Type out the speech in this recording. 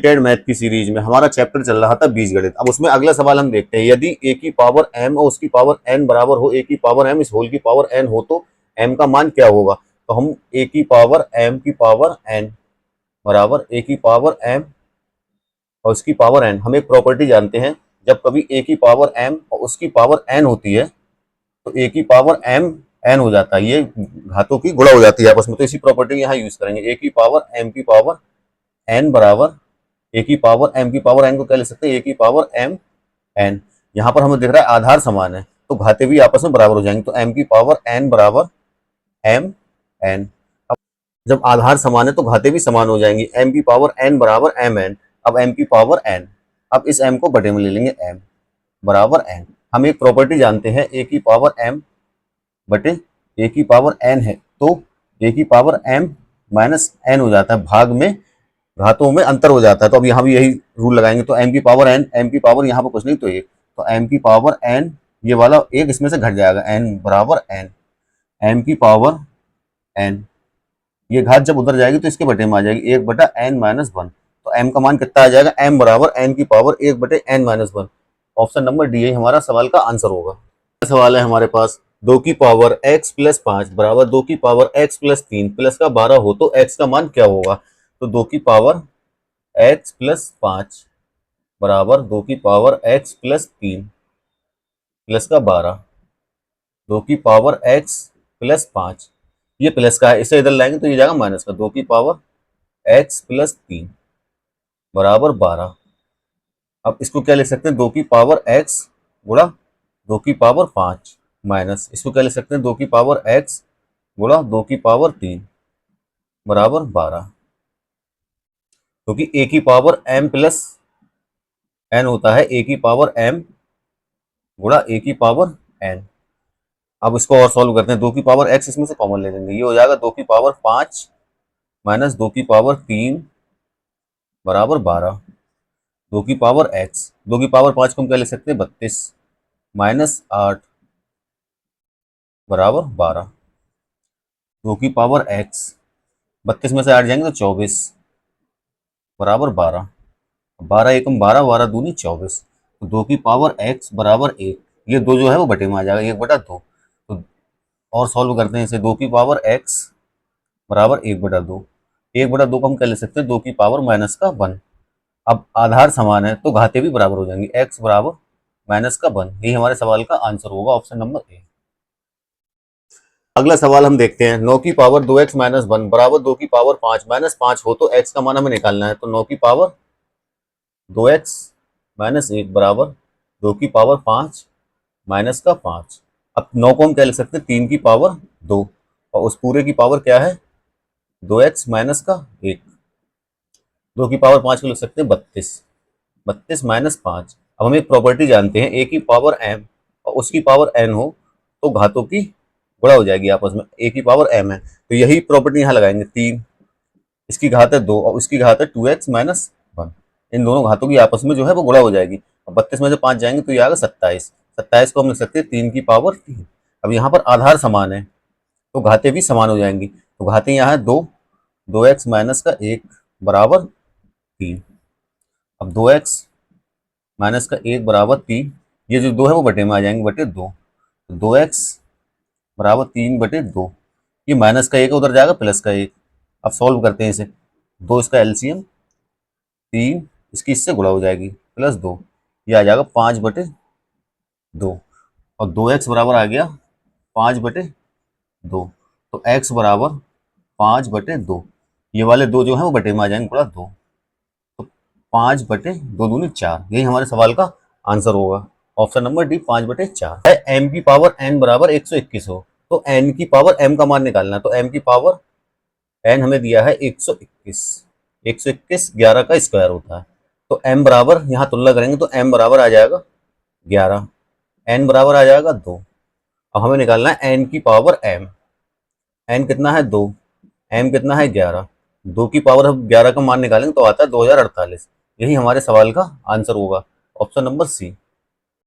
Related math की series में हमारा चैप्टर चल रहा था बीजगणित। अब उसमें अगला सवाल हम देखते हैं, यदि a की पावर m और उसकी पावर n बराबर हो a की पावर m इस होल की पावर n हो तो m का मान क्या होगा। तो हम a की पावर m की पावर n बराबर a की पावर m और उसकी पावर n, हम एक प्रॉपर्टी जानते हैं, जब कभी a की पावर m और उसकी पावर n होती है तो a की पावर m n हो जाता है, ये घातों की गुणा हो जाती है आपस में। तो इसी प्रॉपर्टी यहाँ यूज करेंगे, a की पावर m की पावर n बराबर a की पावर m की पावर n को क्या लिख सकते हैं, a की पावर m n। यहाँ पर हमें दिख रहा है आधार समान है तो घाते भी आपस में बराबर हो जाएंगे, तो m की पावर n बराबर m n। अब जब आधार समान है तो घाते भी समान हो जाएंगी, m की पावर n बराबर m n। अब m की पावर n, अब इस m को बटे में ले लेंगे, m बराबर n। हम एक प्रॉपर्टी जानते हैं, a की पावर m बटे a की पावर n है तो a की पावर m माइनस n हो जाता है, भाग में घातों में अंतर हो जाता है। तो अब यहाँ भी यही रूल लगाएंगे, तो m की पावर n, m की पावर यहाँ पर कुछ नहीं तो एक, तो m की पावर n ये वाला एक इसमें से घट जाएगा, n बराबर n, m की पावर n ये घात जब उधर जाएगी तो इसके बटे में आ जाएगी, एक बटा n माइनस वन। तो m का मान कितना आ जाएगा, m बराबर n की पावर एक बटे n minus one. Option number D हमारा सवाल का आंसर होगा। सवाल है हमारे पास, 2 की पावर x प्लस 5 बराबर 2 की पावर x प्लस 3 प्लस का 12 हो तो x का मान क्या होगा। तो 2 की पावर x प्लस 5 बराबर 2 की पावर x प्लस 3 प्लस का 12, 2 की पावर x प्लस 5, ये प्लस का है, इसे इधर लाएंगे तो ये जाएगा माइनस का, 2 की पावर x प्लस 3 बराबर 12। अब इसको क्या लिख सकते हैं, 2 की पावर x गुणा 2 की पावर 5 माइनस इसको क्या लिख सकते हैं, 2 की पावर x गुणा 2 की पावर 3 बराबर 12, क्योंकि a की पावर m प्लस n होता है a की पावर m गुणा a की पावर n। अब इसको और सॉल्व करते हैं, 2 की पावर x इसमें से कॉमन ले लेंगे, ये हो जाएगा 2 की पावर 5 माइनस 2 की पावर 3 बराबर 12, 2 की पावर x, 2 की पावर 5 को हम क्या लिख सकते हैं, 32 माइनस 8 बराबर 12, 2 की पावर x, 32 में से 8 जाएंगे तो 24 बराबर 12, 12 एकम 12, 12 दूनी 24, तो 2 की पावर x बराबर 1, ये दो जो है वो बटे में आ जाएगा, 1 बटा 2। तो और सॉल्व करते हैं इसे, 2 की पावर x बराबर 1 बटा 2, 1 बटा 2 को हम क्या ले सकते हैं, 2 की पावर माइनस का 1। अब आधार समान है तो घाते भी बराबर हो जाएंगे, x बराबर माइनस का 1, यही हमारे सवाल का आंसर होगा, ऑप्शन नंबर ए। अगला सवाल हम देखते हैं, 9 की पावर 2x माइनस 1 बराबर 2 की पावर 5 माइनस 5 हो तो x का मान हमें निकालना है। तो 9 की पावर 2x माइनस 1 बराबर 2 की पावर 5 माइनस का 5। अब 9 को हम क्या लिख सकते हैं, 3 की पावर 2 और उस पूरे की पावर क्या है, 2x माइनस का 1, 2 की पावर 5 को लिख सकते हैं 32, 32 माइनस 5। अब हम एक प्रॉपर्टी जानते हैं, a की पावर m और उसकी पावर n हो तो घातों की गुणा हो जाएगी आपस में, a की पावर m है तो यही प्रॉपर्टी यहाँ लगाएंगे, 3 इसकी घात है 2 और उसकी घात है 2x माइनस 1, इन दोनों घातों की आपस में जो है वो गुणा हो जाएगी। अब 32 में से 5 जाएंगे तो ये आएगा 27, 27 को हम लिख सकते हैं 3 की पावर 3। अब यहाँ पर आधार समान है तो घाते भी समान हो जाएंगी, तो घाते यहाँ है 2, 2x माइनस का 1 बराबर 3। अब 2x माइनस का 1 बराबर 3, ये जो 2 है वो बटे में आ जाएंगे, बटे 2, तो 2x बराबर 3 बटे 2, ये माइनस का 1 उधर जाएगा प्लस का 1। अब सॉल्व करते हैं इसे, 2 इसका एलसीएम 3, इसकी इससे गुणा हो जाएगी प्लस 2, ये आ जाएगा 5 बटे 2 और 2x बराबर आ गया 5 बटे 2, तो x बराबर 5 बटे 2, ये वाले 2 जो है वो बटे में आ जाएंगे, गुणा 2, तो 5 बटे 2 दूनी 4, यही हमारे सवाल का आंसर होगा, ऑप्शन नंबर डी 5 बटे 4 है। m की पावर n बराबर 121 हो तो n की पावर m का मान निकालना है। तो m की पावर n हमें दिया है 121, 121 11 का स्क्वायर होता है, तो m बराबर यहाँ तुलना करेंगे तो m बराबर आ जाएगा 11, n बराबर आ जाएगा 2। अब हमें निकालना है n की पावर m, n कितना है 2, m कितना है 11, 2 की पावर हम 11 का मान निकालेंगे तो आता है 2048, यही हमारे सवाल का आंसर होगा, ऑप्शन नंबर सी।